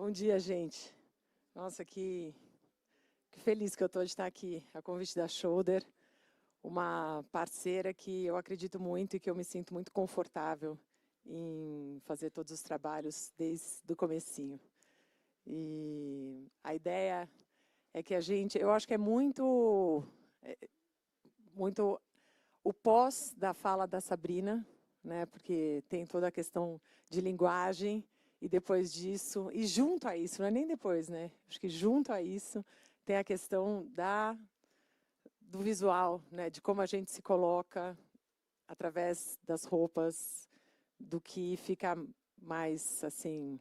Bom dia, gente. Nossa, que feliz que eu estou de estar aqui, a convite da Shoulder, uma parceira que eu acredito muito e que eu me sinto muito confortável em fazer todos os trabalhos desde o comecinho. E a ideia é que eu acho que é muito o pós da fala da Sabrina, né? Porque tem toda a questão de linguagem e depois disso, e junto a isso, não é nem depois, né? Acho que junto a isso tem a questão do visual, né? De como a gente se coloca através das roupas, do que fica mais assim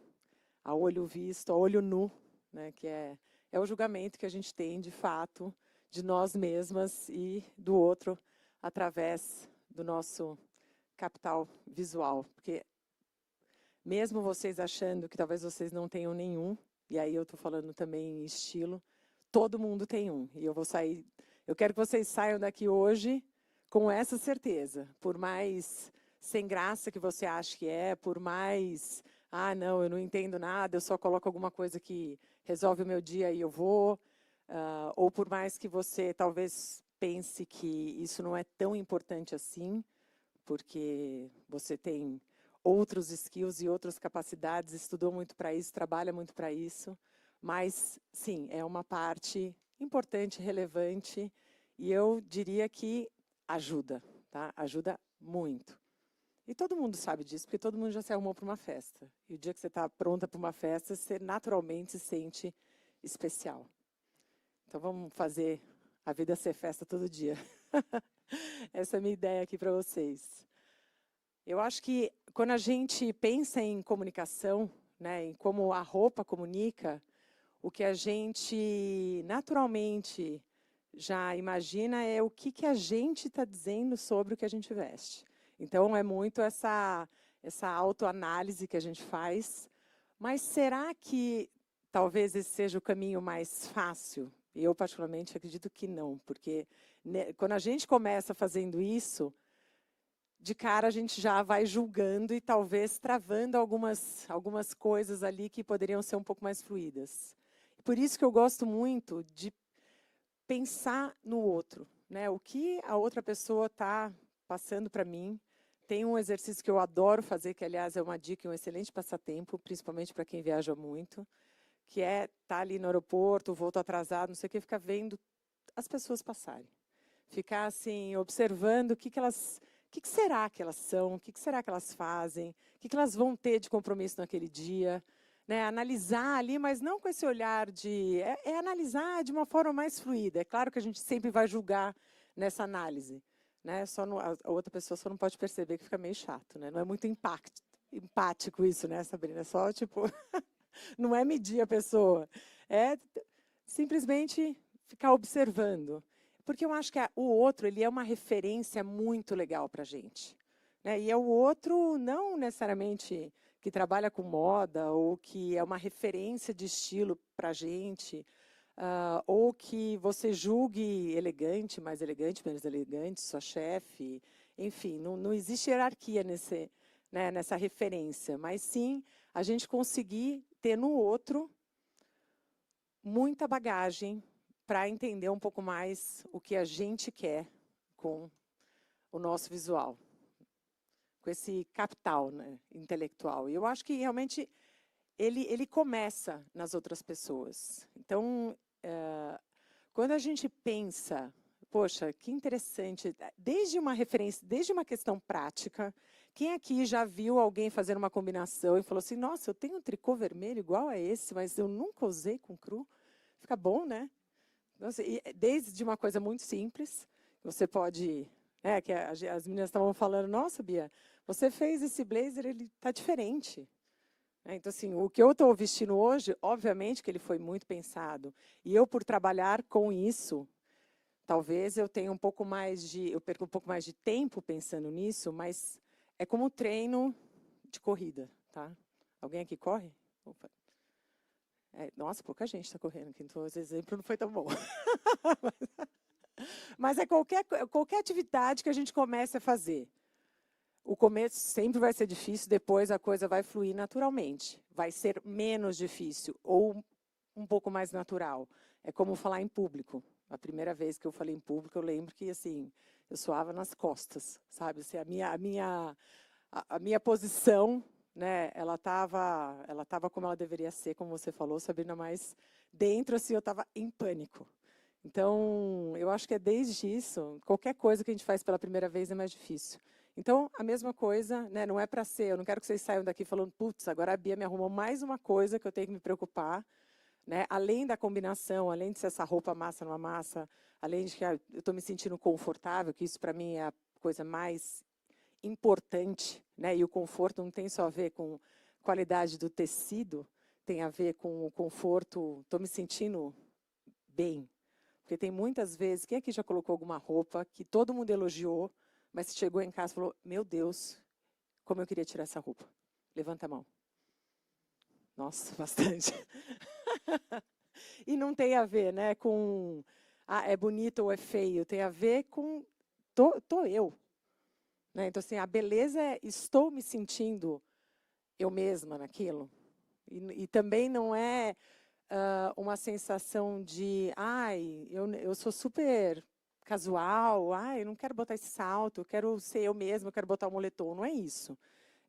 a olho visto, a olho nu, né? Que é o julgamento que a gente tem de fato de nós mesmas e do outro através do nosso capital visual, porque mesmo vocês achando que talvez vocês não tenham nenhum, e aí eu estou falando também em estilo, todo mundo tem um. E eu quero que vocês saiam daqui hoje com essa certeza. Por mais sem graça que você ache que é, por mais, não, eu não entendo nada, eu só coloco alguma coisa que resolve o meu dia e eu vou, ou por mais que você talvez pense que isso não é tão importante assim, porque você tem outros skills e outras capacidades, estudou muito para isso, trabalha muito para isso, mas, sim, é uma parte importante, relevante, e eu diria que ajuda, tá? Ajuda muito. E todo mundo sabe disso, porque todo mundo já se arrumou para uma festa. E o dia que você está pronta para uma festa, você naturalmente se sente especial. Então, vamos fazer a vida ser festa todo dia. Essa é a minha ideia aqui para vocês. Eu acho que quando a gente pensa em comunicação, né, em como a roupa comunica, o que a gente naturalmente já imagina é o que a gente está dizendo sobre o que a gente veste. Então, é muito essa autoanálise que a gente faz. Mas será que talvez esse seja o caminho mais fácil? Eu, particularmente, acredito que não, porque né, quando a gente começa fazendo isso, de cara a gente já vai julgando e talvez travando algumas coisas ali que poderiam ser um pouco mais fluídas. Por isso que eu gosto muito de pensar no outro, né? O que a outra pessoa está passando para mim. Tem um exercício que eu adoro fazer, que aliás é uma dica e um excelente passatempo, principalmente para quem viaja muito, que é estar ali no aeroporto, voo atrasado, não sei o que, ficar vendo as pessoas passarem. Ficar assim, observando o que será que elas são, o que será que elas fazem, o que elas vão ter de compromisso naquele dia. Né? Analisar ali, mas não com esse olhar de... É analisar de uma forma mais fluida. É claro que a gente sempre vai julgar nessa análise. Né? A outra pessoa só não pode perceber que fica meio chato. Né? Não é muito empático isso, né, Sabrina? É só, tipo, não é medir a pessoa. É simplesmente ficar observando. Porque eu acho que o outro ele é uma referência muito legal para a gente. Né? E é o outro, não necessariamente que trabalha com moda, ou que é uma referência de estilo para a gente, ou que você julgue elegante, mais elegante, menos elegante, sua chefe. Enfim, não existe hierarquia nessa referência, mas sim a gente conseguir ter no outro muita bagagem para entender um pouco mais o que a gente quer com o nosso visual, com esse capital, né, intelectual. E eu acho que realmente ele começa nas outras pessoas. Então, quando a gente pensa, poxa, que interessante, desde uma referência, desde uma questão prática, quem aqui já viu alguém fazer uma combinação e falou assim, nossa, eu tenho um tricô vermelho igual a esse, mas eu nunca usei com cru? Fica bom, né? Nossa, e desde uma coisa muito simples, você pode... que as meninas estavam falando, nossa, Bia, você fez esse blazer, ele está diferente. Então, assim, o que eu estou vestindo hoje, obviamente que ele foi muito pensado. E eu, por trabalhar com isso, talvez eu tenha eu perca um pouco mais de tempo pensando nisso, mas é como treino de corrida, tá? Alguém aqui corre? Opa. Nossa, pouca gente está correndo aqui, então esse exemplo não foi tão bom. Mas é qualquer atividade que a gente comece a fazer. o começo sempre vai ser difícil, depois a coisa vai fluir naturalmente. Vai ser menos difícil ou um pouco mais natural. É como falar em público. A primeira vez que eu falei em público, eu lembro que assim, eu suava nas costas, sabe? Assim, a minha posição, né, ela tava como ela deveria ser, como você falou, Sabrina, mas dentro assim eu estava em pânico. Então, eu acho que é desde isso, qualquer coisa que a gente faz pela primeira vez é mais difícil. Então, a mesma coisa, né, não é para ser, eu não quero que vocês saiam daqui falando, putz, agora a Bia me arrumou mais uma coisa que eu tenho que me preocupar, né, além da combinação, além de ser essa roupa massa numa massa, além de que eu estou me sentindo confortável, que isso para mim é a coisa mais importante, né, e o conforto não tem só a ver com qualidade do tecido, tem a ver com o conforto, estou me sentindo bem. Porque tem muitas vezes, quem aqui já colocou alguma roupa que todo mundo elogiou, mas chegou em casa e falou, meu Deus, como eu queria tirar essa roupa. Levanta a mão. Nossa, bastante. E não tem a ver, né, com é bonito ou é feio, tem a ver com tô eu. Né? Então, assim, a beleza é estou me sentindo eu mesma naquilo. E também não é uma sensação de, ai, eu sou super casual, ai, eu não quero botar esse salto, eu quero ser eu mesma, eu quero botar o moletom. Não é isso.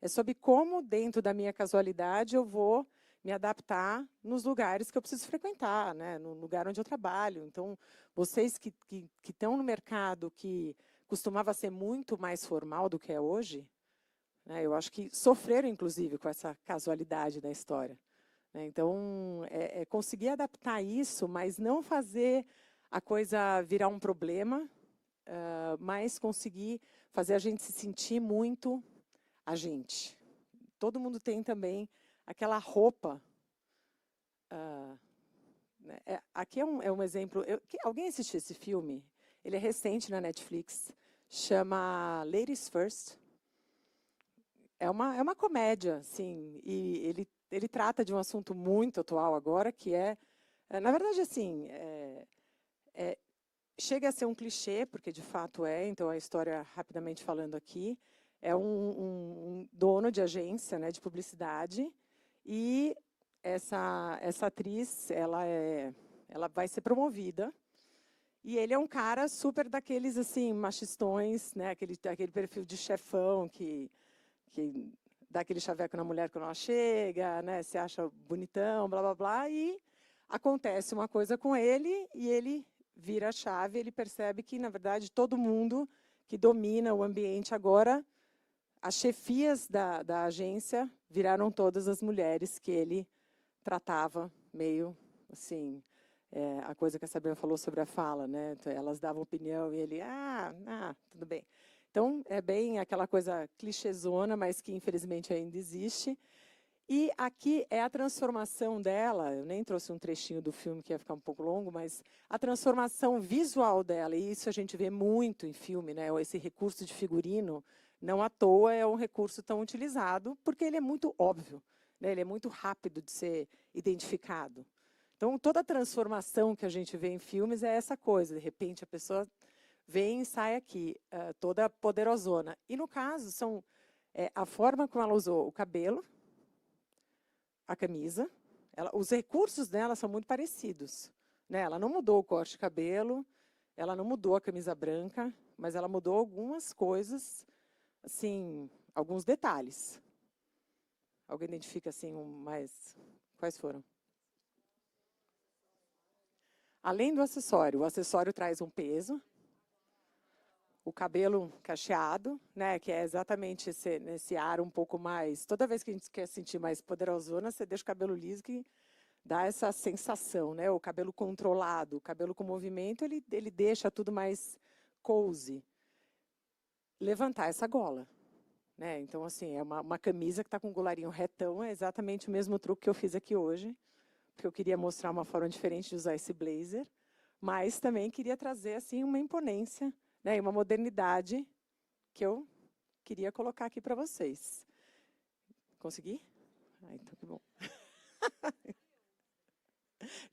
É sobre como, dentro da minha casualidade, eu vou me adaptar nos lugares que eu preciso frequentar, né? No lugar onde eu trabalho. Então, vocês que estão no mercado que costumava ser muito mais formal do que é hoje, né? Eu acho que sofreram, inclusive, com essa casualidade da história. Né? Então, é conseguir adaptar isso, mas não fazer a coisa virar um problema, mas conseguir fazer a gente se sentir muito a gente. Todo mundo tem também aquela roupa. Né? Aqui é um exemplo. Alguém assistiu esse filme? Ele é recente na Netflix. Chama Ladies First. É uma comédia, assim, e ele trata de um assunto muito atual agora, que na verdade, assim, chega a ser um clichê, porque de fato é, então a história, rapidamente falando aqui, é um dono de agência, né, de publicidade, e essa atriz, ela vai ser promovida, e ele é um cara super daqueles, assim, machistões, né, aquele perfil de chefão que dá aquele chaveco na mulher quando ela chega, né, se acha bonitão, blá, blá, blá, e acontece uma coisa com ele, e ele vira a chave, ele percebe que, na verdade, todo mundo que domina o ambiente agora, as chefias da agência viraram todas as mulheres que ele tratava meio, assim, a coisa que a Sabrina falou sobre a fala, né? Elas davam opinião e ele, tudo bem. Então, é bem aquela coisa clichêzona, mas que infelizmente ainda existe. E aqui é a transformação dela, eu nem trouxe um trechinho do filme que ia ficar um pouco longo, mas a transformação visual dela, e isso a gente vê muito em filme, né? Esse recurso de figurino, não à toa é um recurso tão utilizado, porque ele é muito óbvio, né? Ele é muito rápido de ser identificado. Então, toda a transformação que a gente vê em filmes é essa coisa, de repente a pessoa vem e sai aqui, toda poderosona. E, no caso, a forma como ela usou o cabelo, a camisa, os recursos dela são muito parecidos. Né? Ela não mudou o corte de cabelo, ela não mudou a camisa branca, mas ela mudou algumas coisas, assim, alguns detalhes. Alguém identifica assim mais? Quais foram? Além do acessório, o acessório traz um peso. O cabelo cacheado, né, que é exatamente nesse ar um pouco mais... Toda vez que a gente quer sentir mais poderosona, você deixa o cabelo liso que dá essa sensação, né? O cabelo controlado, o cabelo com movimento, ele deixa tudo mais cozy. Levantar essa gola. Né? Então, assim, é uma camisa que está com um colarinho retão, é exatamente o mesmo truque que eu fiz aqui hoje, porque eu queria mostrar uma forma diferente de usar esse blazer, mas também queria trazer assim uma imponência, né, e uma modernidade que eu queria colocar aqui para vocês. Consegui? Então que bom.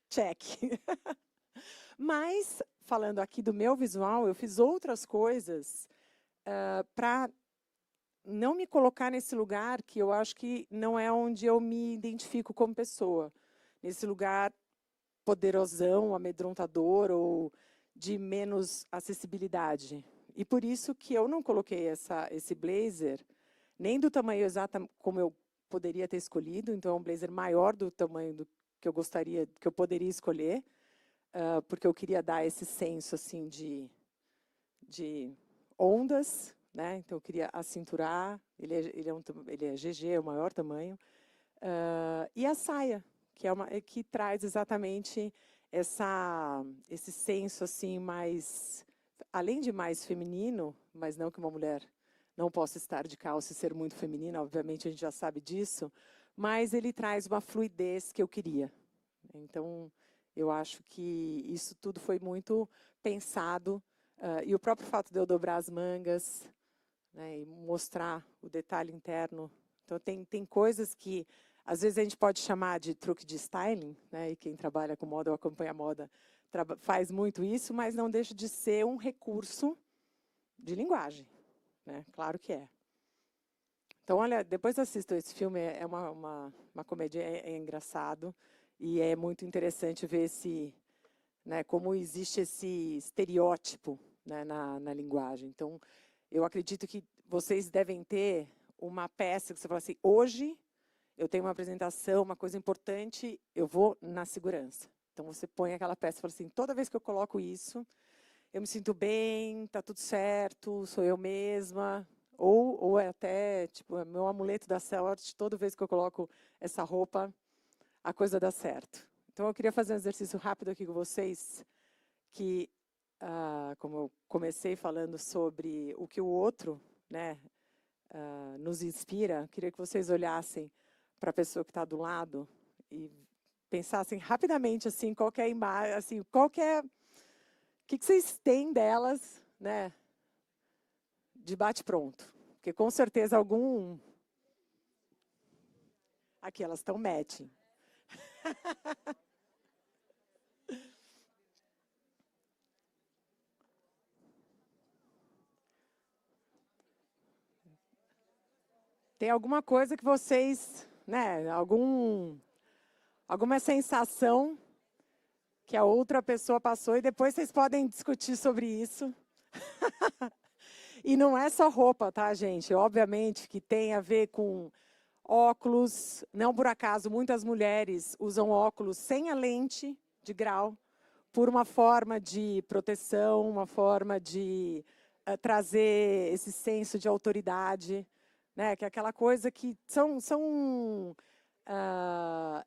Check. Mas, falando aqui do meu visual, eu fiz outras coisas para não me colocar nesse lugar que eu acho que não é onde eu me identifico como pessoa. Nesse lugar poderosão, amedrontador ou de menos acessibilidade. E por isso que eu não coloquei esse blazer, nem do tamanho exato como eu poderia ter escolhido, então é um blazer maior do tamanho do que eu gostaria, que eu poderia escolher, porque eu queria dar esse senso assim de ondas, né? Então eu queria acinturar, ele é GG, é o maior tamanho, e a saia, que traz exatamente esse senso assim mais, além de mais feminino, mas não que uma mulher não possa estar de calça e ser muito feminina, obviamente a gente já sabe disso, mas ele traz uma fluidez que eu queria. Então, eu acho que isso tudo foi muito pensado, e o próprio fato de eu dobrar as mangas, né, e mostrar o detalhe interno. Então, tem coisas que, às vezes, a gente pode chamar de truque de styling, né, e quem trabalha com moda ou acompanha a moda faz muito isso, mas não deixa de ser um recurso de linguagem, né? Claro que é. Então, olha, depois assistam esse filme, é uma comédia, é engraçado, e é muito interessante ver né, como existe esse estereótipo, né, na linguagem. Então, eu acredito que vocês devem ter uma peça que você fala assim, hoje eu tenho uma apresentação, uma coisa importante, eu vou na segurança. Então, você põe aquela peça e fala assim, toda vez que eu coloco isso, eu me sinto bem, está tudo certo, sou eu mesma. Ou é até, tipo, é meu amuleto da sorte, toda vez que eu coloco essa roupa, a coisa dá certo. Então, eu queria fazer um exercício rápido aqui com vocês, que, como eu comecei falando sobre o que o outro, né, nos inspira, queria que vocês olhassem para a pessoa que está do lado e pensassem rapidamente assim, qual que é a imagem, assim, qual que é, o que vocês têm delas, né, de bate-pronto. Porque com certeza algum... Aqui, elas estão matching. Tem alguma coisa que vocês, né, alguma sensação que a outra pessoa passou e depois vocês podem discutir sobre isso. E não é só roupa, tá, gente? Obviamente que tem a ver com óculos. Não por acaso, muitas mulheres usam óculos sem a lente de grau, por uma forma de proteção, uma forma de trazer esse senso de autoridade, né? Que é aquela coisa que são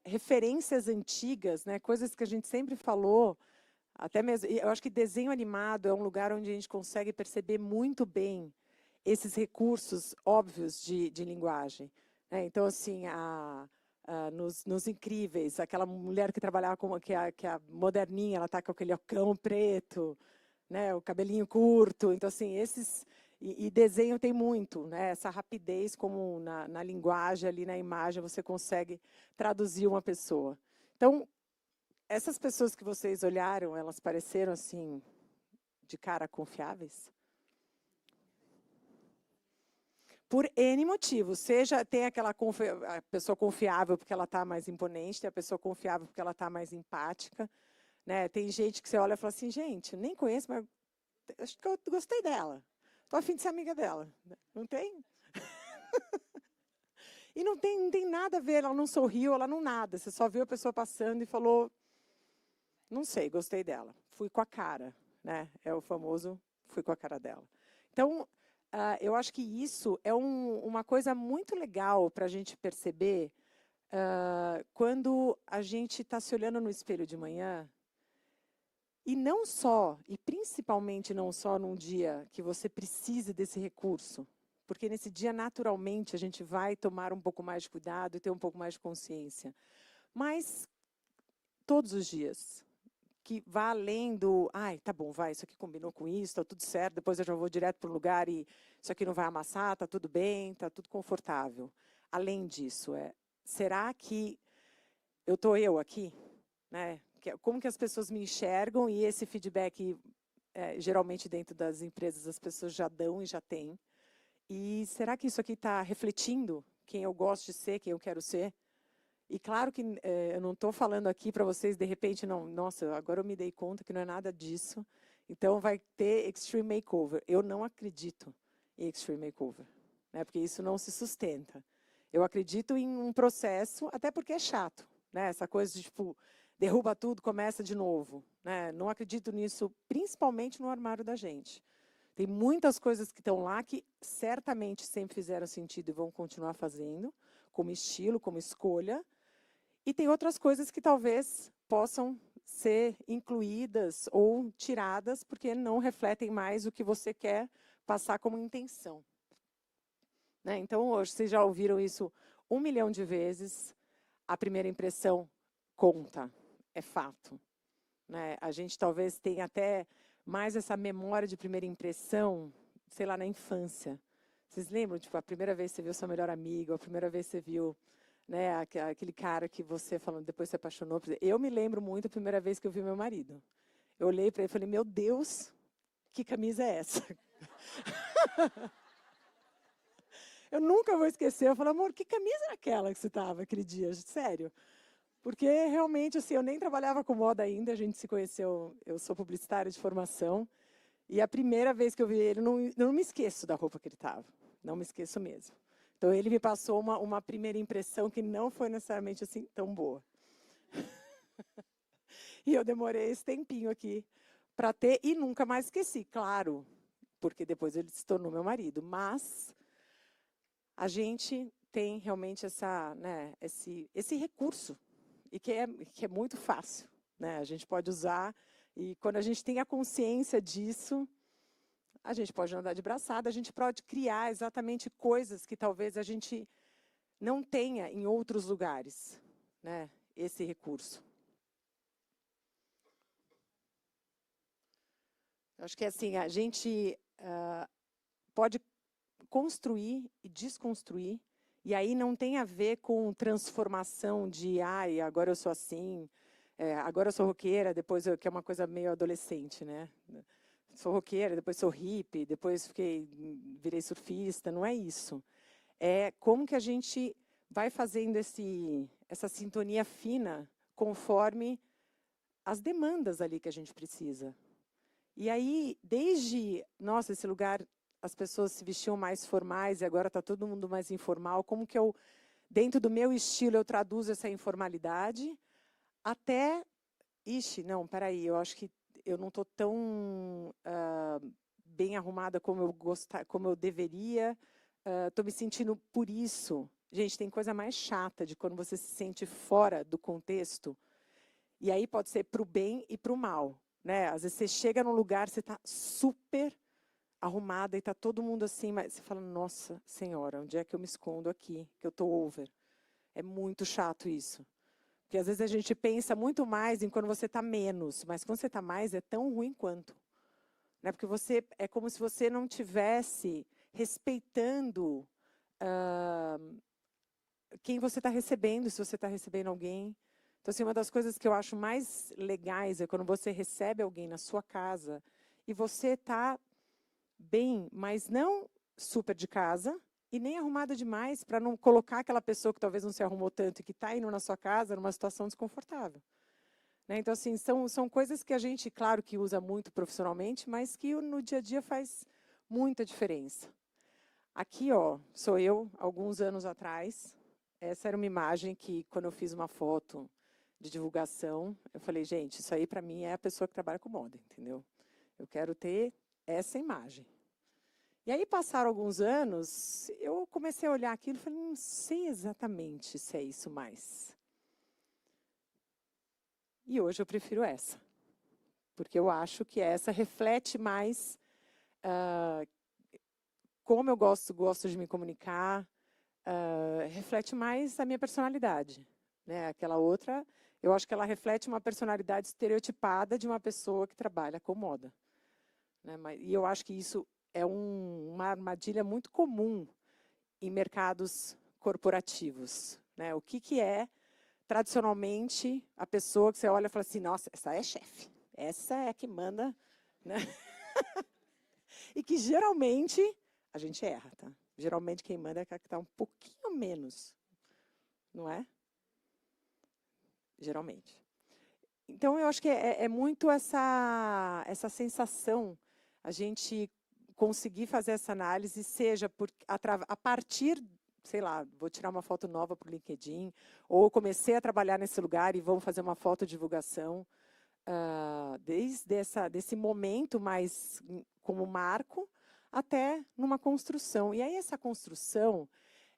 referências antigas, né? Coisas que a gente sempre falou, até mesmo, eu acho que desenho animado é um lugar onde a gente consegue perceber muito bem esses recursos óbvios de linguagem, né? Então, assim, nos Incríveis, aquela mulher que trabalhava que é a moderninha, ela está com aquele ocão preto, né? O cabelinho curto. Então, assim, e desenho tem muito, né? Essa rapidez, como na linguagem, ali na imagem, você consegue traduzir uma pessoa. Então, essas pessoas que vocês olharam, elas pareceram, assim, de cara confiáveis? Por N motivos. Seja, tem a pessoa confiável porque ela está mais imponente, tem a pessoa confiável porque ela está mais empática, né? Tem gente que você olha e fala assim, gente, nem conheço, mas acho que eu gostei dela. Estou a fim de ser amiga dela. Não tem? E não tem nada a ver, ela não sorriu, ela não nada. Você só viu a pessoa passando e falou, não sei, gostei dela. Fui com a cara, né? É o famoso, fui com a cara dela. Então, eu acho que isso é uma coisa muito legal para a gente perceber quando a gente está se olhando no espelho de manhã, e não só, e principalmente não só num dia que você precise desse recurso, porque nesse dia, naturalmente, a gente vai tomar um pouco mais de cuidado e ter um pouco mais de consciência. Mas todos os dias, que vá além do, ai, tá bom, vai, isso aqui combinou com isso, tá tudo certo, depois eu já vou direto para o lugar e isso aqui não vai amassar, tá tudo bem, tá tudo confortável. Além disso, será que eu aqui? Né? Como que as pessoas me enxergam e esse feedback, geralmente dentro das empresas, as pessoas já dão e já têm. E será que isso aqui está refletindo quem eu gosto de ser, quem eu quero ser? E claro que eu não estou falando aqui para vocês, de repente, não, nossa, agora eu me dei conta que não é nada disso, então vai ter Extreme Makeover. Eu não acredito em Extreme Makeover, né, porque isso não se sustenta. Eu acredito em um processo, até porque é chato, né, essa coisa de, tipo, derruba tudo, começa de novo. Né, não acredito nisso, principalmente no armário da gente. Tem muitas coisas que estão lá que certamente sempre fizeram sentido e vão continuar fazendo, como estilo, como escolha. E tem outras coisas que talvez possam ser incluídas ou tiradas, porque não refletem mais o que você quer passar como intenção. Né? Então, hoje, vocês já ouviram isso 1 milhão de vezes. A primeira impressão conta, é fato. Né? A gente talvez tenha até mais essa memória de primeira impressão, sei lá, na infância. Vocês lembram, tipo, a primeira vez que você viu seu melhor amigo, a primeira vez que você viu, né, aquele cara que você falando, depois se apaixonou. Eu me lembro muito a primeira vez que eu vi meu marido. Eu olhei para ele e falei, meu Deus, que camisa é essa? Eu nunca vou esquecer. Eu falei, amor, que camisa era aquela que você estava aquele dia? Sério. Porque realmente, assim, eu nem trabalhava com moda ainda, a gente se conheceu, eu sou publicitária de formação, e a primeira vez que eu vi ele, não me esqueço da roupa que ele estava, não me esqueço mesmo. Então, ele me passou uma primeira impressão que não foi necessariamente assim tão boa. E eu demorei esse tempinho aqui para ter, e nunca mais esqueci, claro, porque depois ele se tornou meu marido, mas a gente tem realmente né, esse recurso, e que é muito fácil. Né? A gente pode usar, e quando a gente tem a consciência disso, a gente pode andar de braçada, a gente pode criar exatamente coisas que talvez a gente não tenha em outros lugares, né? Esse recurso. Acho que assim, a gente pode construir e desconstruir, e aí não tem a ver com transformação de, ai, agora eu sou assim, agora eu sou roqueira, depois que é uma coisa meio adolescente, né? Sou roqueira, depois sou hippie, depois virei surfista, não é isso. É como que a gente vai fazendo essa sintonia fina conforme as demandas ali que a gente precisa. E aí, desde, nossa, esse lugar, as pessoas se vestiam mais formais e agora está todo mundo mais informal, como que eu, dentro do meu estilo, eu traduzo essa informalidade, até, não, peraí, eu acho que eu não estou tão bem arrumada como eu deveria, estou me sentindo por isso. Gente, tem coisa mais chata de quando você se sente fora do contexto, e aí pode ser para o bem e para o mal. Né? Às vezes você chega num lugar, você está super arrumada e está todo mundo assim, mas você fala, nossa senhora, onde é que eu me escondo aqui, que eu estou over? É muito chato isso. Porque às vezes a gente pensa muito mais em quando você está menos, mas quando você está mais é tão ruim quanto. Né? Porque é como se você não tivesse respeitando quem você está recebendo, se você está recebendo alguém. Então, assim, uma das coisas que eu acho mais legais é quando você recebe alguém na sua casa e você está bem, mas não super de casa e nem arrumada demais para não colocar aquela pessoa que talvez não se arrumou tanto e que está indo na sua casa numa situação desconfortável. Né? Então, assim, são coisas que a gente, claro que usa muito profissionalmente, mas que no dia a dia faz muita diferença. Aqui, ó, sou eu, alguns anos atrás. Essa era uma imagem que, quando eu fiz uma foto de divulgação, eu falei, gente, isso aí para mim é a pessoa que trabalha com moda, entendeu? Eu quero ter essa imagem. E aí passaram alguns anos, eu comecei a olhar aquilo e falei, não sei exatamente se é isso mais. E hoje eu prefiro essa, porque eu acho que essa reflete mais como eu gosto de me comunicar, reflete mais a minha personalidade. Né? Aquela outra, eu acho que ela reflete uma personalidade estereotipada de uma pessoa que trabalha com moda. Né? E eu acho que isso é uma armadilha muito comum em mercados corporativos. Né? O que é, tradicionalmente, a pessoa que você olha e fala assim, nossa, essa é chefe, essa é a que manda. Né? E que, geralmente, a gente erra, tá? Geralmente quem manda é aquela que está um pouquinho menos, não é? Geralmente. Então, eu acho que é muito essa sensação, a gente conseguir fazer essa análise, seja a partir, sei lá, vou tirar uma foto nova para o LinkedIn, ou comecei a trabalhar nesse lugar e vamos fazer uma fotodivulgação, desse momento mais como marco, até numa construção. E aí essa construção,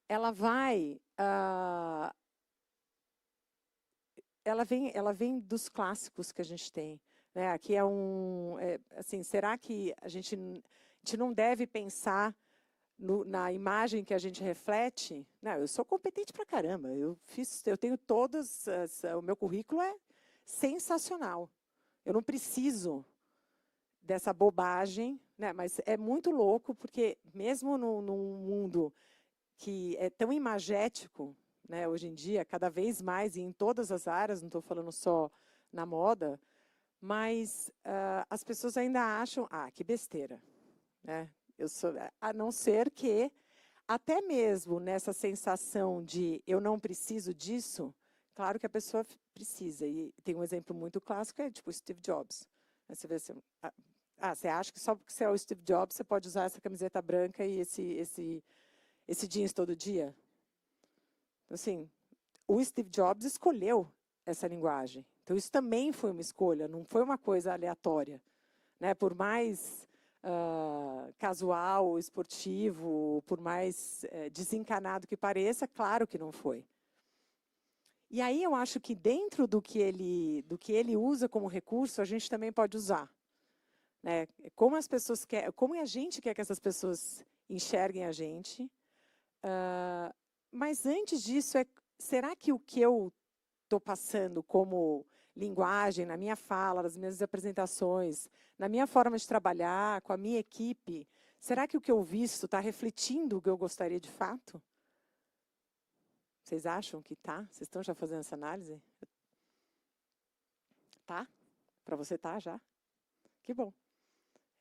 ela vai... ela vem dos clássicos que a gente tem, né? Aqui assim, será que a gente não deve pensar na imagem que a gente reflete? Não, eu sou competente pra caramba, eu tenho o meu currículo é sensacional. Eu não preciso dessa bobagem, né? Mas é muito louco, porque mesmo num mundo que é tão imagético, né, hoje em dia, cada vez mais, e em todas as áreas, não estou falando só na moda, mas as pessoas ainda acham, que besteira. Né? A não ser que, até mesmo nessa sensação de eu não preciso disso, claro que a pessoa precisa. E tem um exemplo muito clássico, é tipo o Steve Jobs. Você vê assim, você acha que só porque você é o Steve Jobs, você pode usar essa camiseta branca e esse jeans todo dia? Assim, o Steve Jobs escolheu essa linguagem. Então, isso também foi uma escolha, não foi uma coisa aleatória. Né? Por mais casual, esportivo, por mais desencanado que pareça, claro que não foi. E aí eu acho que dentro do que ele usa como recurso, a gente também pode usar. Né? Como a gente quer que essas pessoas enxerguem a gente. Mas antes disso, será que o que eu estou passando como linguagem, na minha fala, nas minhas apresentações, na minha forma de trabalhar, com a minha equipe, será que o que eu visto está refletindo o que eu gostaria de fato? Vocês acham que tá? Vocês estão já fazendo essa análise? Tá? Para você tá já? Que bom.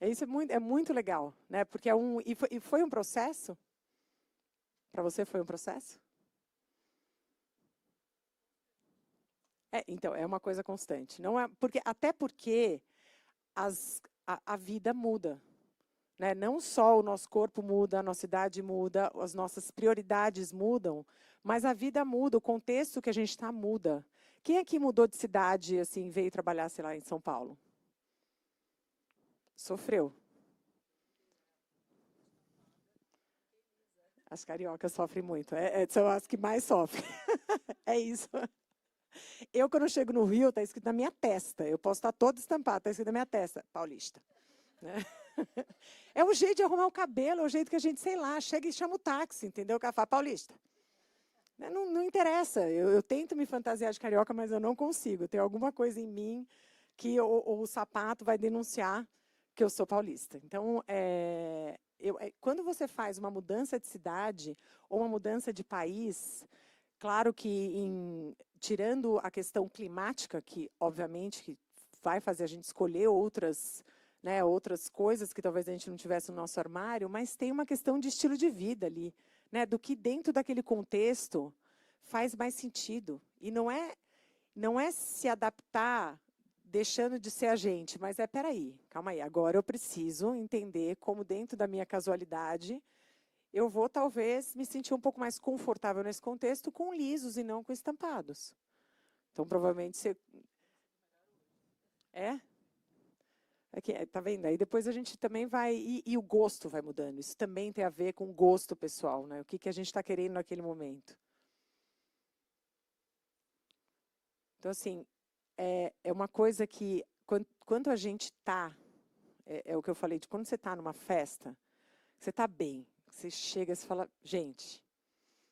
Isso é muito legal, né? Porque e foi um processo? Para você foi um processo? Então, é uma coisa constante. Não é, até porque a vida muda. Né? Não só o nosso corpo muda, a nossa idade muda, as nossas prioridades mudam, mas a vida muda, o contexto que a gente está muda. Quem aqui mudou de cidade, assim, veio trabalhar, sei lá, em São Paulo? Sofreu. As cariocas sofrem muito. São as que mais sofrem. É isso. Eu, quando chego no Rio, está escrito na minha testa. Eu posso estar toda estampada, está escrito na minha testa. Paulista. Né? É o jeito de arrumar o cabelo, é o jeito que a gente, sei lá, chega e chama o táxi, entendeu? O cara fala, paulista. Não interessa, eu tento me fantasiar de carioca, mas eu não consigo. Tem alguma coisa em mim que o sapato vai denunciar que eu sou paulista. Então, quando você faz uma mudança de cidade ou uma mudança de país, claro que tirando a questão climática, que obviamente que vai fazer a gente escolher outras coisas que talvez a gente não tivesse no nosso armário, mas tem uma questão de estilo de vida ali, né, do que dentro daquele contexto faz mais sentido. E não é se adaptar deixando de ser a gente, mas peraí, calma aí, agora eu preciso entender como dentro da minha casualidade eu vou talvez me sentir um pouco mais confortável nesse contexto com lisos e não com estampados. Então, provavelmente você... Tá vendo? Aí depois a gente também vai... E o gosto vai mudando. Isso também tem a ver com o gosto pessoal, né? O que a gente está querendo naquele momento. Então, assim, é uma coisa que, quando a gente está... É o que eu falei, de quando você está numa festa, você está bem. Você chega e fala, gente,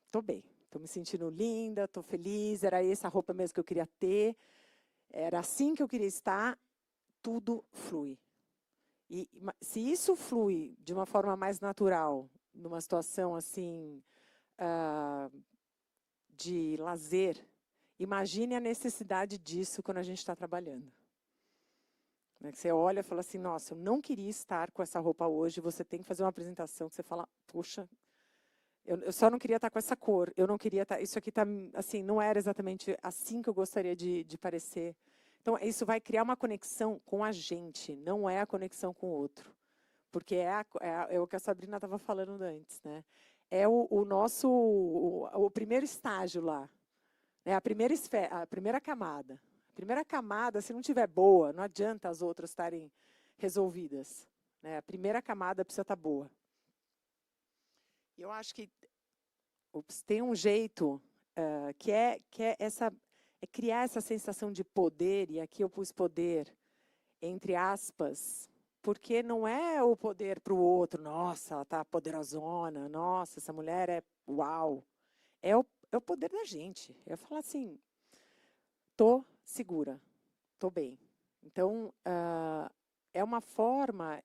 estou bem. Estou me sentindo linda, estou feliz, era essa roupa mesmo que eu queria ter, era assim que eu queria estar, tudo flui. E se isso flui de uma forma mais natural, numa situação assim, de lazer, imagine a necessidade disso quando a gente está trabalhando. Você olha e fala assim, nossa, eu não queria estar com essa roupa hoje, você tem que fazer uma apresentação que você fala, puxa, Eu só não queria estar com essa cor. Eu não queria estar. Isso aqui tá, assim, não era exatamente assim que eu gostaria de parecer. Então, isso vai criar uma conexão com a gente, não é a conexão com o outro. Porque é o que a Sabrina estava falando antes, né? É o nosso, o primeiro estágio lá. Né? A primeira camada. A primeira camada, se não tiver boa, não adianta as outras estarem resolvidas. Né? A primeira camada precisa estar boa. E eu acho que tem um jeito que é criar essa sensação de poder, e aqui eu pus poder, entre aspas, porque não é o poder para o outro, nossa, ela está poderosona, nossa, essa mulher é uau. É o poder da gente. Eu falo assim, tô segura, tô bem. Então, é uma forma,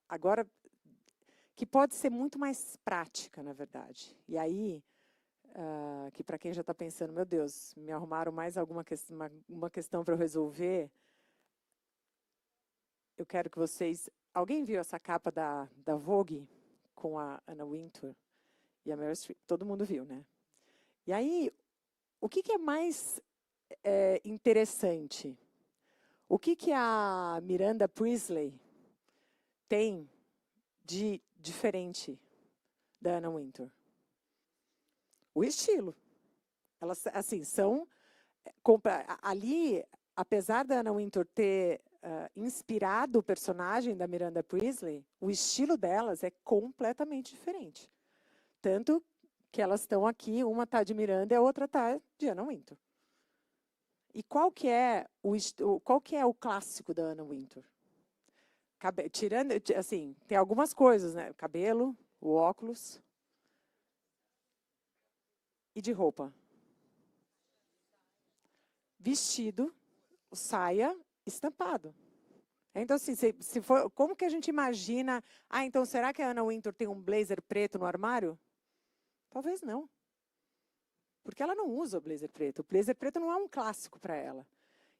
agora, que pode ser muito mais prática, na verdade. E aí, que para quem já está pensando, meu Deus, me arrumaram mais uma questão para eu resolver, eu quero que vocês... Alguém viu essa capa da Vogue com a Anna Wintour e a Meryl Streep? Todo mundo viu, né? E aí, o que é mais interessante? O que a Miranda Priestley tem de diferente da Anna Wintour? O estilo. Elas, assim, são... Ali, apesar da Anna Wintour ter inspirado o personagem da Miranda Priestley, o estilo delas é completamente diferente. Tanto que elas estão aqui, uma está de Miranda e a outra está de Anna Wintour. E qual que é o clássico da Anna Wintour? Tirando, assim, tem algumas coisas, né? Cabelo, o óculos e de roupa. Vestido, saia, estampado. Então, assim, se for, como que a gente imagina... então, será que a Anna Wintour tem um blazer preto no armário? Talvez não. Porque ela não usa o blazer preto. O blazer preto não é um clássico para ela.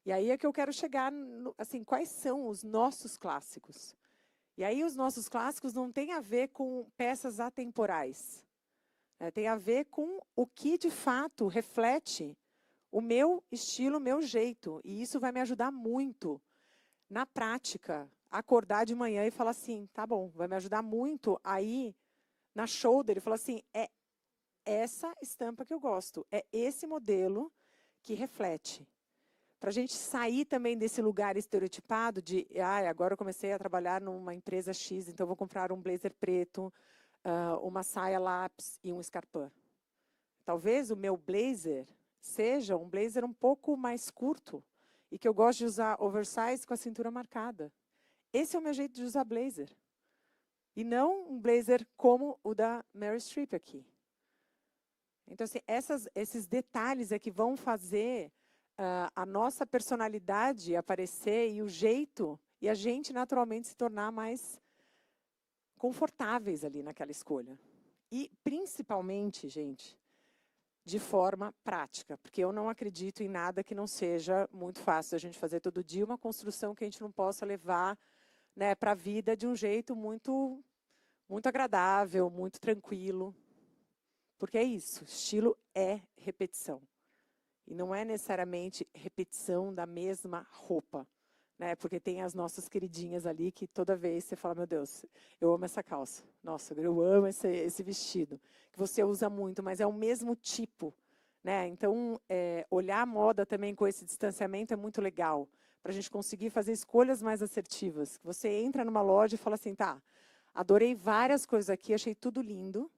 E aí é que eu quero chegar, assim, quais são os nossos clássicos? E aí os nossos clássicos não têm a ver com peças atemporais. Tem a ver com o que, de fato, reflete o meu estilo, o meu jeito. E isso vai me ajudar muito, na prática, acordar de manhã e falar assim, tá bom, vai me ajudar muito aí na shoulder e falar assim, é essa estampa que eu gosto, é esse modelo que reflete. Para a gente sair também desse lugar estereotipado de, agora eu comecei a trabalhar numa empresa X, então vou comprar um blazer preto, uma saia lápis e um escarpin. Talvez o meu blazer seja um blazer um pouco mais curto e que eu gosto de usar oversize com a cintura marcada. Esse é o meu jeito de usar blazer. E não um blazer como o da Meryl Streep aqui. Então, assim, esses detalhes é que vão fazer a nossa personalidade aparecer e o jeito, e a gente naturalmente se tornar mais confortáveis ali naquela escolha. E, principalmente, gente, de forma prática, porque eu não acredito em nada que não seja muito fácil a gente fazer todo dia, uma construção que a gente não possa levar, né, para a vida de um jeito muito, muito agradável, muito tranquilo. Porque é isso, estilo é repetição. E não é necessariamente repetição da mesma roupa. Né? Porque tem as nossas queridinhas ali que toda vez você fala, meu Deus, eu amo essa calça. Nossa, eu amo esse vestido. Que você usa muito, mas é o mesmo tipo. Né? Então, olhar a moda também com esse distanciamento é muito legal. Para a gente conseguir fazer escolhas mais assertivas. Você entra numa loja e fala assim, tá, adorei várias coisas aqui, achei tudo lindo.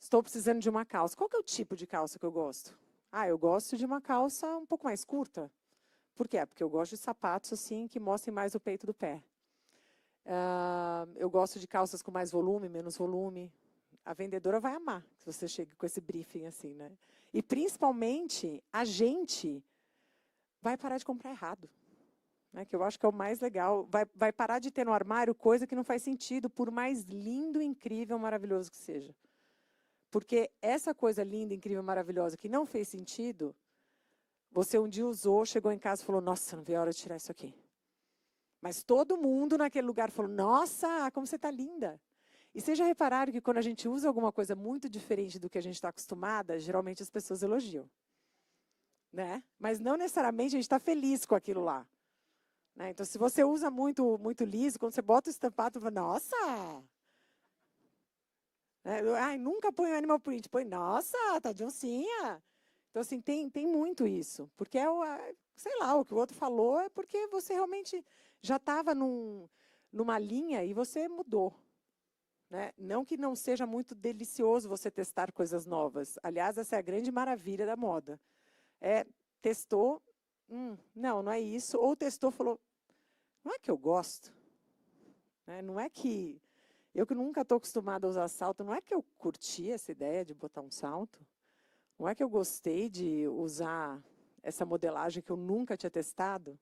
Estou precisando de uma calça. Qual que é o tipo de calça que eu gosto? Eu gosto de uma calça um pouco mais curta. Por quê? Porque eu gosto de sapatos assim que mostrem mais o peito do pé. Eu gosto de calças com mais volume, menos volume. A vendedora vai amar se você chega com esse briefing assim, né? E principalmente a gente vai parar de comprar errado. Né? Que eu acho que é o mais legal. Vai parar de ter no armário coisa que não faz sentido, por mais lindo, incrível, maravilhoso que seja. Porque essa coisa linda, incrível, maravilhosa, que não fez sentido, você um dia usou, chegou em casa e falou, nossa, não veio a hora de tirar isso aqui. Mas todo mundo naquele lugar falou, nossa, como você está linda. E vocês já repararam que quando a gente usa alguma coisa muito diferente do que a gente está acostumada, geralmente as pessoas elogiam. Né? Mas não necessariamente a gente está feliz com aquilo lá. Né? Então, se você usa muito, muito liso, quando você bota o estampado, você fala, nossa! Né? Ai, nunca põe o animal print. Põe, nossa, tá de oncinha. Então, assim, tem muito isso. Porque sei lá, o que o outro falou é porque você realmente já estava numa linha e você mudou. Né? Não que não seja muito delicioso você testar coisas novas. Aliás, essa é a grande maravilha da moda. Testou, não é isso. Ou testou, falou, não é que eu gosto. Né? Não é que... Eu que nunca estou acostumada a usar salto, não é que eu curti essa ideia de botar um salto. Não é que eu gostei de usar essa modelagem que eu nunca tinha testado.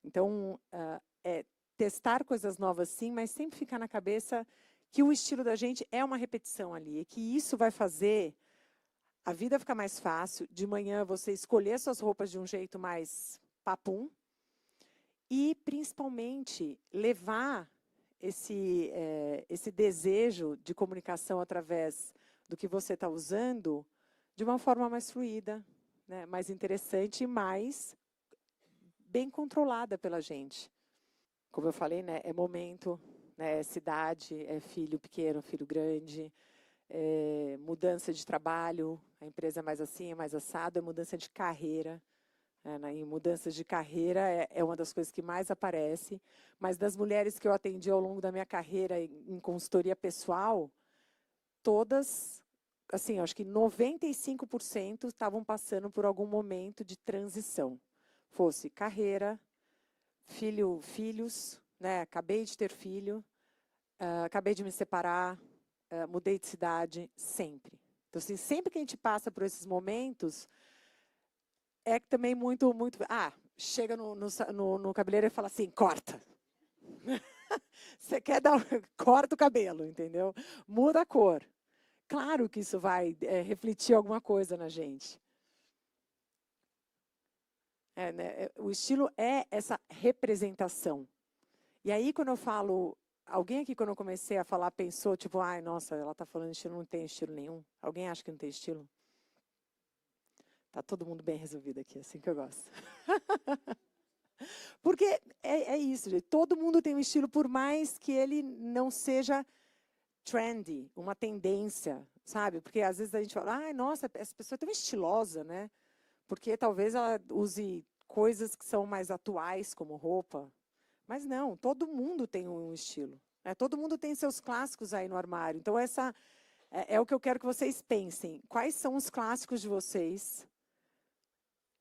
Então, testar coisas novas sim, mas sempre ficar na cabeça que o estilo da gente é uma repetição ali. E que isso vai fazer a vida ficar mais fácil. De manhã você escolher suas roupas de um jeito mais papum. E, principalmente, levar esse desejo de comunicação através do que você está usando de uma forma mais fluida, né, mais interessante e mais bem controlada pela gente. Como eu falei, né, é momento, né, é cidade, é filho pequeno, filho grande, é mudança de trabalho, a empresa é mais assim, é mais assado, é mudança de carreira. Em mudanças de carreira é uma das coisas que mais aparece, mas das mulheres que eu atendi ao longo da minha carreira em consultoria pessoal, todas, assim, acho que 95% estavam passando por algum momento de transição. Fosse carreira, filhos, né? Acabei de ter filho, acabei de me separar, mudei de cidade, sempre. Então, assim, sempre que a gente passa por esses momentos, é que também muito... chega no cabeleireiro e fala assim, corta. Você quer dar... corta o cabelo, entendeu? Muda a cor. Claro que isso vai refletir alguma coisa na gente. Né? O estilo é essa representação. E aí, quando eu falo... Alguém aqui, quando eu comecei a falar, pensou, tipo, ai, nossa, ela está falando de estilo, não tem estilo nenhum. Alguém acha que não tem estilo? Tá todo mundo bem resolvido aqui, assim que eu gosto. Porque é isso, gente. Todo mundo tem um estilo, por mais que ele não seja trendy, uma tendência, sabe? Porque às vezes a gente fala, ai, nossa, essa pessoa é tão estilosa, né? Porque talvez ela use coisas que são mais atuais, como roupa. Mas não, todo mundo tem um estilo. Né? Todo mundo tem seus clássicos aí no armário. Então, essa é o que eu quero que vocês pensem. Quais são os clássicos de vocês?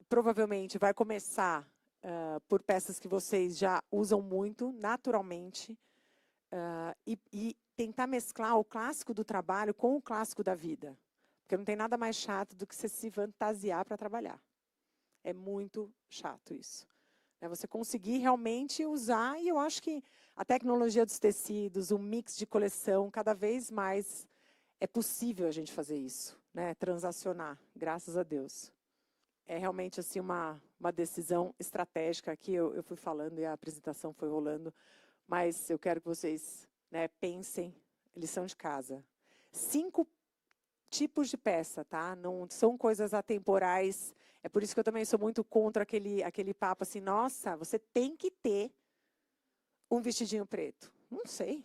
Provavelmente vai começar por peças que vocês já usam muito, naturalmente, e tentar mesclar o clássico do trabalho com o clássico da vida. Porque não tem nada mais chato do que você se fantasiar para trabalhar. É muito chato isso. É você conseguir realmente usar, e eu acho que a tecnologia dos tecidos, o mix de coleção, cada vez mais é possível a gente fazer isso, né? Transacionar, graças a Deus. É realmente assim uma decisão estratégica. Aqui eu fui falando e a apresentação foi rolando, mas eu quero que vocês, né, pensem, lição de casa. 5 tipos de peça, tá? Não são coisas atemporais. É por isso que eu também sou muito contra aquele papo assim, nossa, você tem que ter um vestidinho preto. Não sei.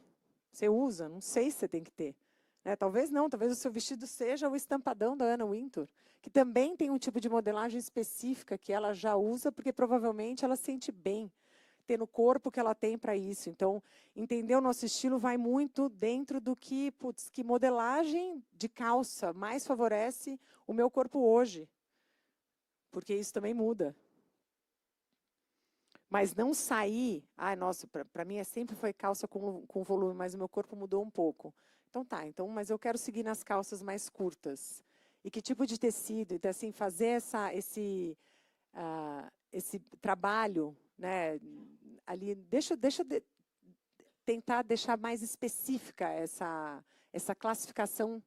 Você usa, não sei se você tem que ter. Né? Talvez não, talvez o seu vestido seja o estampadão da Anna Wintour, que também tem um tipo de modelagem específica que ela já usa, porque provavelmente ela sente bem ter no corpo que ela tem para isso. Então, entender o nosso estilo vai muito dentro do que, putz, que modelagem de calça mais favorece o meu corpo hoje. Porque isso também muda. Mas não sair... Ai, nossa, para mim sempre foi calça com volume, mas o meu corpo mudou um pouco. Então tá, mas eu quero seguir nas calças mais curtas. E que tipo de tecido? Então, assim, fazer esse trabalho, né, ali, tentar deixar mais específica essa classificação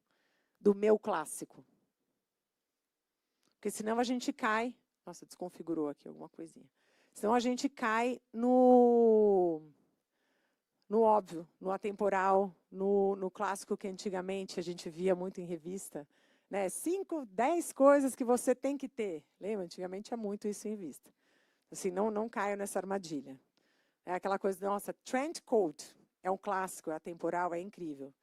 do meu clássico. Porque senão a gente cai... Nossa, desconfigurou aqui alguma coisinha. Senão a gente cai no óbvio, no atemporal, no clássico que antigamente a gente via muito em revista, né? 5, 10 coisas que você tem que ter. Lembra? Antigamente tinha muito isso em revista. Assim, não caio nessa armadilha. É aquela coisa, nossa, trend coat é um clássico, é atemporal, é incrível.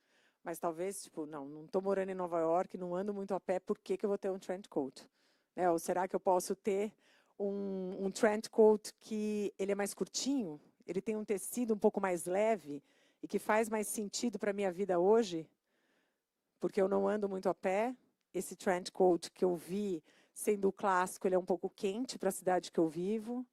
Mas talvez, tipo, não estou morando em Nova York, não ando muito a pé, por que que eu vou ter um trend coat? Né? Ou será que eu posso ter um trend coat que ele é mais curtinho, ele tem um tecido um pouco mais leve e que faz mais sentido para a minha vida hoje, porque eu não ando muito a pé. Esse trend coat que eu vi, sendo o clássico, ele é um pouco quente para a cidade que eu vivo.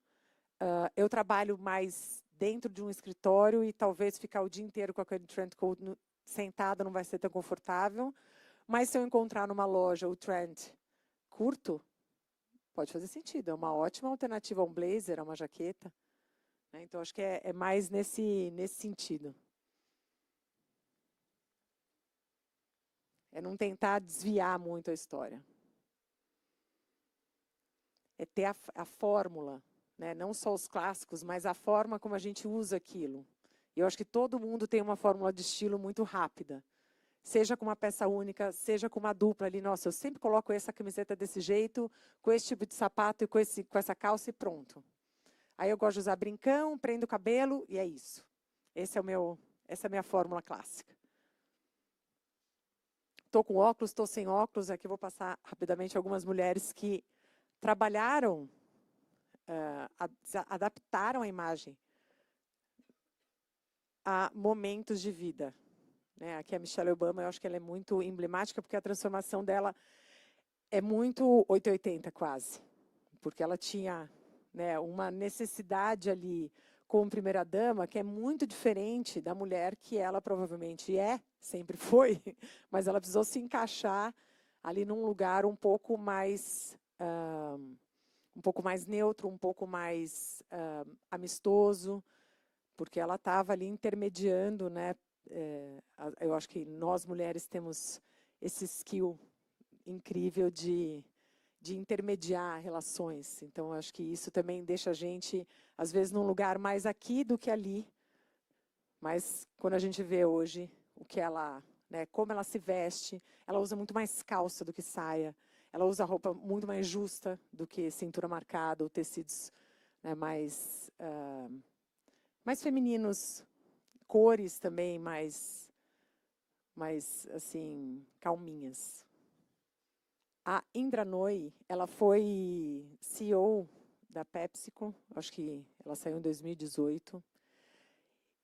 Eu trabalho mais dentro de um escritório e talvez ficar o dia inteiro com aquele trend coat sentada não vai ser tão confortável. Mas se eu encontrar numa loja o trend curto, pode fazer sentido. É uma ótima alternativa a um blazer, a uma jaqueta. Né? Então, acho que é mais nesse sentido. É não tentar desviar muito a história. É ter a fórmula, né? Não só os clássicos, mas a forma como a gente usa aquilo. Eu acho que todo mundo tem uma fórmula de estilo muito rápida. Seja com uma peça única, seja com uma dupla ali. Nossa, eu sempre coloco essa camiseta desse jeito, com esse tipo de sapato e com essa calça e pronto. Aí eu gosto de usar brincão, prendo o cabelo e é isso. Essa é a minha fórmula clássica. Estou com óculos, estou sem óculos. Aqui eu vou passar rapidamente algumas mulheres que trabalharam, adaptaram a imagem a momentos de vida. Né? Aqui a Michelle Obama, eu acho que ela é muito emblemática, porque a transformação dela é muito 880 quase. Porque ela tinha, né, uma necessidade ali como primeira-dama que é muito diferente da mulher que ela provavelmente sempre foi, mas ela precisou se encaixar ali num lugar um pouco mais neutro, um pouco mais amistoso, porque ela estava ali intermediando, né? Eu acho que nós mulheres temos esse skill incrível de intermediar relações. Então, acho que isso também deixa a gente, às vezes, num lugar mais aqui do que ali. Mas, quando a gente vê hoje o que ela, né, como ela se veste, ela usa muito mais calça do que saia. Ela usa roupa muito mais justa do que cintura marcada ou tecidos, né, mais femininos, cores também mais assim, calminhas. A Indra Nooyi, ela foi CEO da PepsiCo, acho que ela saiu em 2018.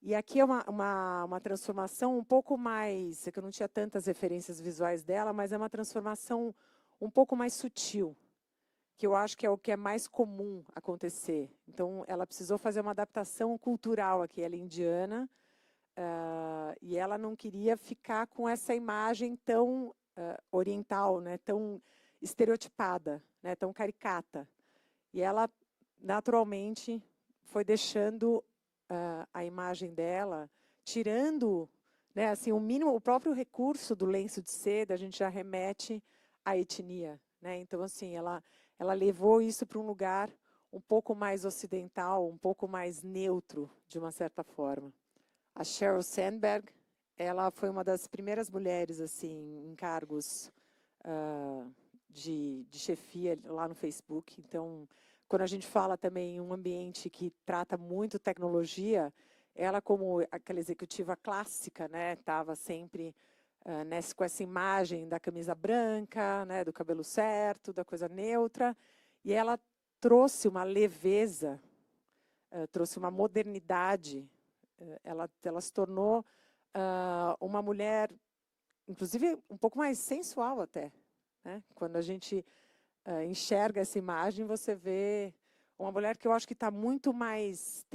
E aqui é uma transformação um pouco mais, é que eu não tinha tantas referências visuais dela, mas é uma transformação um pouco mais sutil, que eu acho que é o que é mais comum acontecer. Então, ela precisou fazer uma adaptação cultural aqui, ela é indiana, e ela não queria ficar com essa imagem tão oriental, né, tão estereotipada, né, tão caricata. E ela, naturalmente, foi deixando a imagem dela, tirando, né, assim, o mínimo, o próprio recurso do lenço de seda, a gente já remete à etnia. Né? Então, assim, ela levou isso para um lugar um pouco mais ocidental, um pouco mais neutro, de uma certa forma. A Sheryl Sandberg, ela foi uma das primeiras mulheres assim em cargos de chefia lá no Facebook. Então, quando a gente fala também em um ambiente que trata muito tecnologia, ela, como aquela executiva clássica, né, estava sempre com essa imagem da camisa branca, né, do cabelo certo, da coisa neutra, e ela trouxe uma leveza, trouxe uma modernidade. Ela se tornou uma mulher, inclusive, um pouco mais sensual até. Né? Quando a gente enxerga essa imagem, você vê uma mulher que eu acho que tem muito mais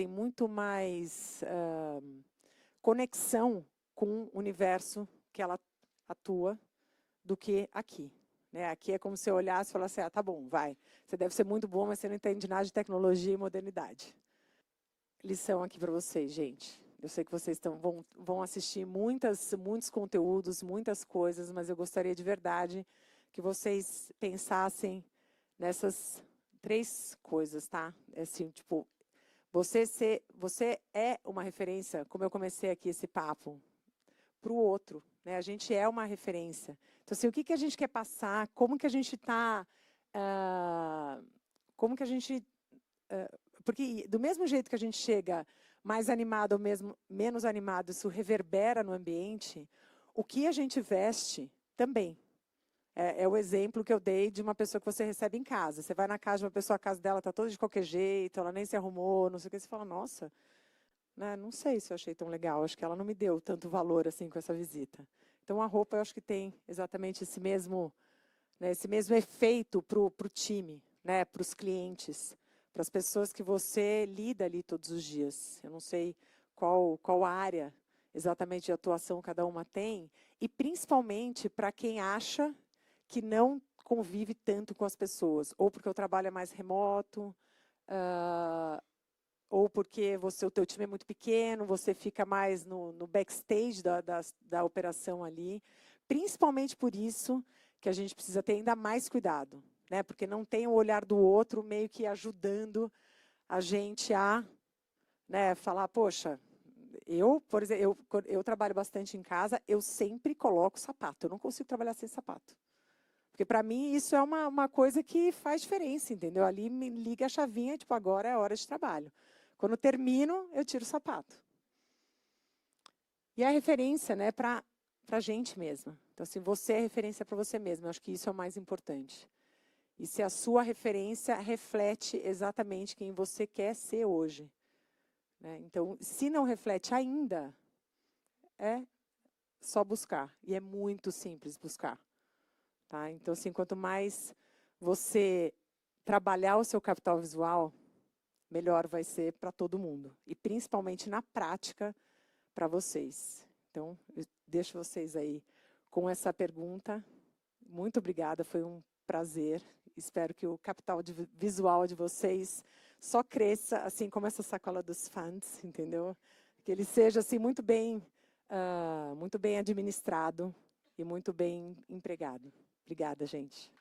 conexão com o universo que ela atua do que aqui. Né? Aqui é como se eu olhasse e falasse, tá bom, vai. Você deve ser muito bom, mas você não entende nada de tecnologia e modernidade. Lição aqui para vocês, gente. Eu sei que vocês vão assistir muitos conteúdos, muitas coisas, mas eu gostaria de verdade que vocês pensassem nessas 3 coisas, tá? Assim, tipo, Você é uma referência, como eu comecei aqui esse papo, para o outro, né? A gente é uma referência. Então, assim, o que a gente quer passar, como que a gente está, como que a gente, porque do mesmo jeito que a gente chega mais animado ou mesmo menos animado, isso reverbera no ambiente, o que a gente veste também. É o exemplo que eu dei de uma pessoa que você recebe em casa. Você vai na casa de uma pessoa, a casa dela está toda de qualquer jeito, ela nem se arrumou, não sei o que, você fala, nossa, né, não sei se eu achei tão legal, acho que ela não me deu tanto valor assim com essa visita. Então, a roupa, eu acho que tem exatamente esse mesmo, né, esse mesmo efeito para o time, né, para os clientes, para as pessoas que você lida ali todos os dias. Eu não sei qual área exatamente de atuação cada uma tem, e principalmente para quem acha que não convive tanto com as pessoas, ou porque o trabalho é mais remoto, ou porque o teu time é muito pequeno, você fica mais no backstage da operação ali. Principalmente por isso que a gente precisa ter ainda mais cuidado, né? Porque não tem o olhar do outro meio que ajudando a gente a, né, falar, poxa, por exemplo, eu trabalho bastante em casa, eu sempre coloco sapato, eu não consigo trabalhar sem sapato. Porque, para mim, isso é uma coisa que faz diferença, entendeu? Ali me liga a chavinha, tipo, agora é hora de trabalho. Quando termino, eu tiro o sapato. E a referência, né, para a gente mesma. Então, assim, você é referência para você mesma. Eu acho que isso é o mais importante. E se a sua referência reflete exatamente quem você quer ser hoje. Né? Então, se não reflete ainda, é só buscar. E é muito simples buscar. Tá? Então, assim, quanto mais você trabalhar o seu capital visual, melhor vai ser para todo mundo. E principalmente na prática, para vocês. Então, eu deixo vocês aí com essa pergunta. Muito obrigada, foi um prazer. Espero que o capital visual de vocês só cresça, assim como essa sacola dos fãs, entendeu? Que ele seja assim muito bem administrado e muito bem empregado. Obrigada, gente.